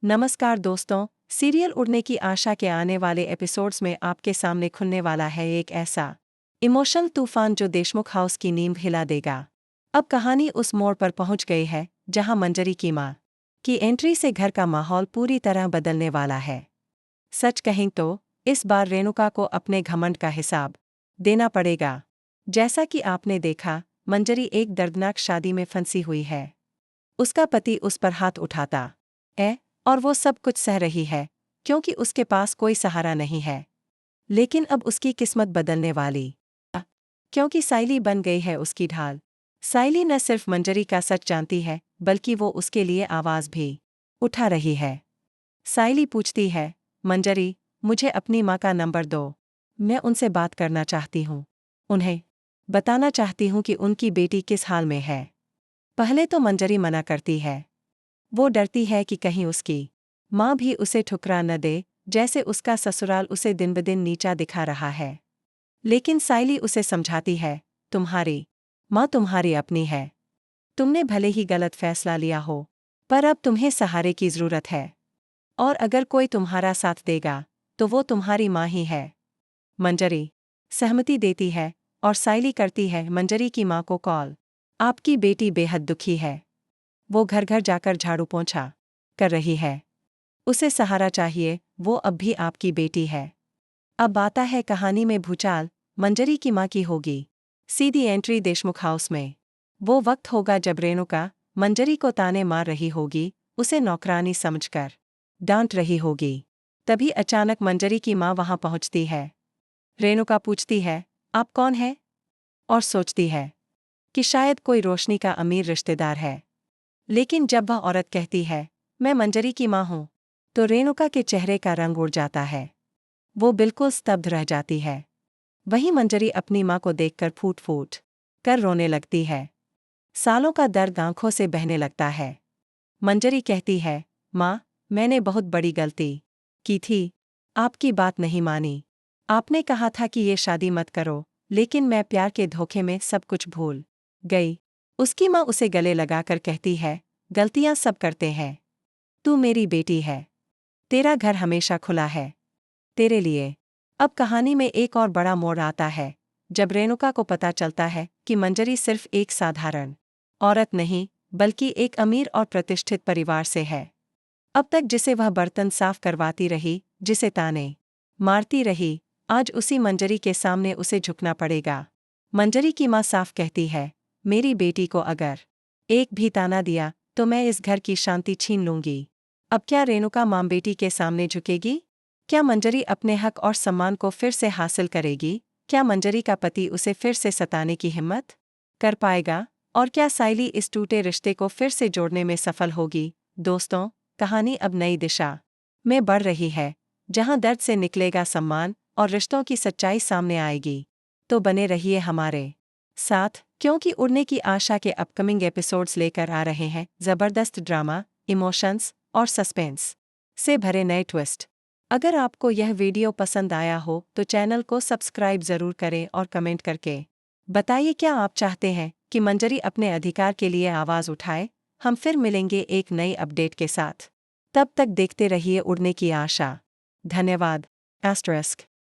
नमस्कार दोस्तों, सीरियल उड़ने की आशा के आने वाले एपिसोड्स में आपके सामने खुलने वाला है एक ऐसा इमोशनल तूफान जो देशमुख हाउस की नींव हिला देगा। अब कहानी उस मोड़ पर पहुंच गई है जहां मंजरी की मां की एंट्री से घर का माहौल पूरी तरह बदलने वाला है। सच कहें तो इस बार रेणुका को अपने घमंड का हिसाब देना पड़ेगा। जैसा कि आपने देखा, मंजरी एक दर्दनाक शादी में फंसी हुई है। उसका पति उस पर हाथ उठाता है और वो सब कुछ सह रही है क्योंकि उसके पास कोई सहारा नहीं है। लेकिन अब उसकी किस्मत बदलने वाली क्योंकि साइली बन गई है उसकी ढाल। साइली न सिर्फ मंजरी का सच जानती है बल्कि वो उसके लिए आवाज भी उठा रही है। साइली पूछती है, मंजरी, मुझे अपनी माँ का नंबर दो। मैं उनसे बात करना चाहती हूँ। उन्हें बताना चाहती हूँ कि उनकी बेटी किस हाल में है। पहले तो मंजरी मना करती है। वो डरती है कि कहीं उसकी माँ भी उसे ठुकरा न दे, जैसे उसका ससुराल उसे दिन ब दिन नीचा दिखा रहा है। लेकिन साइली उसे समझाती है, तुम्हारी माँ तुम्हारी अपनी है। तुमने भले ही गलत फैसला लिया हो, पर अब तुम्हें सहारे की जरूरत है। और अगर कोई तुम्हारा साथ देगा तो वो तुम्हारी माँ ही है। मंजरी सहमति देती है और साइली करती है मंजरी की माँ को कॉल। आपकी बेटी बेहद दुखी है। वो घर घर जाकर झाड़ू पोंछा कर रही है। उसे सहारा चाहिए, वो अब भी आपकी बेटी है। अब आता है कहानी में भूचाल। मंजरी की माँ की होगी सीधी एंट्री देशमुख हाउस में। वो वक्त होगा जब रेणुका मंजरी को ताने मार रही होगी, उसे नौकरानी समझकर डांट रही होगी। तभी अचानक मंजरी की माँ वहां पहुंचती है। रेणुका पूछती है, आप कौन है? और सोचती है कि शायद कोई रोशनी का अमीर रिश्तेदार है। लेकिन जब वह औरत कहती है, मैं मंजरी की माँ हूँ, तो रेणुका के चेहरे का रंग उड़ जाता है। वो बिल्कुल स्तब्ध रह जाती है। वहीं मंजरी अपनी माँ को देखकर फूट फूट कर रोने लगती है। सालों का दर्द आंखों से बहने लगता है। मंजरी कहती है, माँ, मैंने बहुत बड़ी गलती की थी। आपकी बात नहीं मानी। आपने कहा था कि ये शादी मत करो, लेकिन मैं प्यार के धोखे में सब कुछ भूल गई। उसकी माँ उसे गले लगाकर कहती है, गलतियाँ सब करते हैं। तू मेरी बेटी है। तेरा घर हमेशा खुला है तेरे लिए। अब कहानी में एक और बड़ा मोड़ आता है जब रेणुका को पता चलता है कि मंजरी सिर्फ एक साधारण औरत नहीं, बल्कि एक अमीर और प्रतिष्ठित परिवार से है। अब तक जिसे वह बर्तन साफ करवाती रही, जिसे ताने मारती रही, आज उसी मंजरी के सामने उसे झुकना पड़ेगा। मंजरी की माँ साफ कहती है, मेरी बेटी को अगर एक भी ताना दिया तो मैं इस घर की शांति छीन लूंगी। अब क्या रेणुका मां बेटी के सामने झुकेगी? क्या मंजरी अपने हक और सम्मान को फिर से हासिल करेगी? क्या मंजरी का पति उसे फिर से सताने की हिम्मत कर पाएगा? और क्या साइली इस टूटे रिश्ते को फिर से जोड़ने में सफल होगी? दोस्तों, कहानी अब नई दिशा में बढ़ रही है, जहां दर्द से निकलेगा सम्मान और रिश्तों की सच्चाई सामने आएगी। तो बने रहिए हमारे साथ, क्योंकि उड़ने की आशा के अपकमिंग एपिसोड्स लेकर आ रहे हैं जबरदस्त ड्रामा, इमोशंस और सस्पेंस से भरे नए ट्विस्ट। अगर आपको यह वीडियो पसंद आया हो तो चैनल को सब्सक्राइब जरूर करें और कमेंट करके बताइए क्या आप चाहते हैं कि मंजरी अपने अधिकार के लिए आवाज उठाए। हम फिर मिलेंगे एक नई अपडेट के साथ। तब तक देखते रहिए उड़ने की आशा। धन्यवाद। ****